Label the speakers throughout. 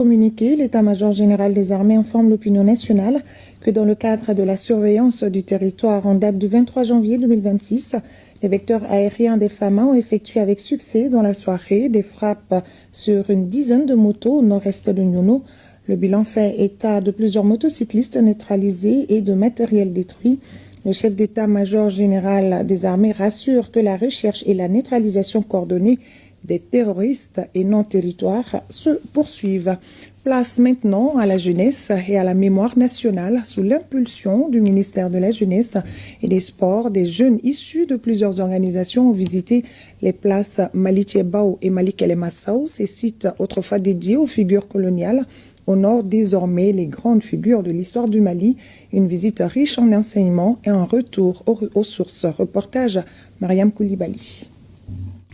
Speaker 1: Communiqué, l'état-major général des armées informe l'opinion nationale que dans le cadre de la surveillance du territoire en date du 23 janvier 2026, les vecteurs aériens des FAMA ont effectué avec succès dans la soirée des frappes sur une dizaine de motos au nord-est de Nyono. Le bilan fait état de plusieurs motocyclistes neutralisés et de matériel détruit. Le chef d'état-major général des armées rassure que la recherche et la neutralisation coordonnée des terroristes et non-territoires se poursuivent. Place maintenant à la jeunesse et à la mémoire nationale sous l'impulsion du ministère de la Jeunesse et des Sports. Des jeunes issus de plusieurs organisations ont visité les places Malichebao et Malikelemassao, ces sites autrefois dédiés aux figures coloniales, honorent désormais les grandes figures de l'histoire du Mali. Une visite riche en enseignements et un retour aux sources. Reportage Mariam Koulibaly.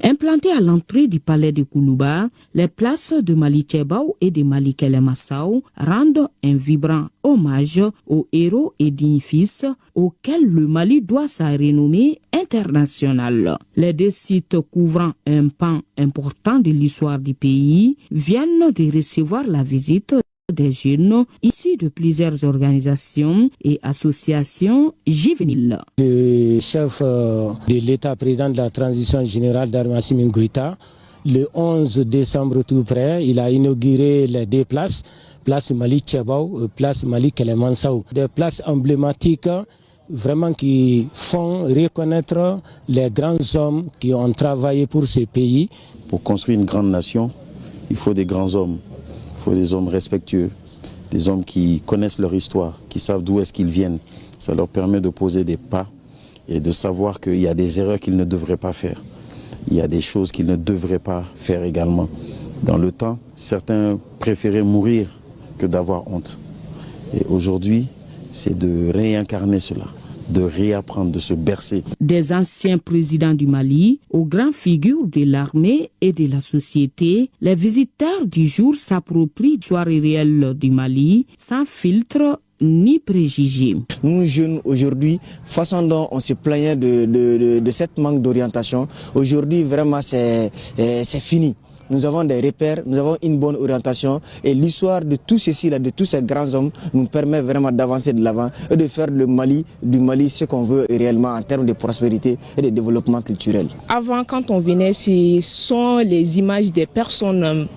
Speaker 2: Implantées à l'entrée du palais de Koulouba, les places de Malichebao et de Malikelemassao rendent un vibrant hommage aux héros et dignifices auxquels le Mali doit sa renommée internationale. Les deux sites couvrant un pan important de l'histoire du pays viennent de recevoir la visite des jeunes issus de plusieurs organisations et associations juvéniles.
Speaker 3: Le chef de l'État, président de la transition générale d'Armassimi Goïta, le 11 décembre tout près, il a inauguré les deux places, place Malichebao et place Malikelemassao, des places emblématiques vraiment qui font reconnaître les grands hommes qui ont travaillé pour ce pays.
Speaker 4: Pour construire une grande nation, il faut des grands hommes. Il faut des hommes respectueux, des hommes qui connaissent leur histoire, qui savent d'où est-ce qu'ils viennent. Ça leur permet de poser des pas et de savoir qu'il y a des erreurs qu'ils ne devraient pas faire. Il y a des choses qu'ils ne devraient pas faire également. Dans le temps, certains préféraient mourir que d'avoir honte. Et aujourd'hui, c'est de réincarner cela, de réapprendre, de se bercer.
Speaker 2: Des anciens présidents du Mali aux grandes figures de l'armée et de la société, les visiteurs du jour s'approprient l'histoire réelle du Mali sans filtre ni préjugés.
Speaker 5: Nous jeunes aujourd'hui, façon dont on se plaignait de cette manque d'orientation, aujourd'hui vraiment c'est fini. Nous avons des repères, nous avons une bonne orientation et l'histoire de tout ceci, de tous ces grands hommes nous permet vraiment d'avancer de l'avant et de faire du Mali ce qu'on veut réellement en termes de prospérité et de développement culturel.
Speaker 6: Avant, quand on venait, ce sont les images des personnes,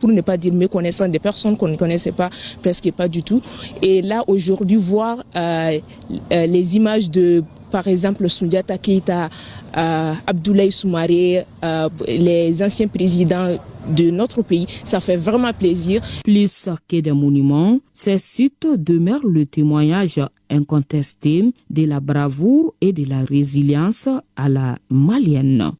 Speaker 6: pour ne pas dire méconnaissantes, des personnes qu'on ne connaissait pas, presque pas du tout. Et là, aujourd'hui, voir les images de, par exemple, Soundiata Keïta, Abdoulaye Soumaré, les anciens présidents de notre pays, ça fait vraiment plaisir.
Speaker 2: Plus que des monuments, ces sites demeurent le témoignage incontesté de la bravoure et de la résilience à la malienne.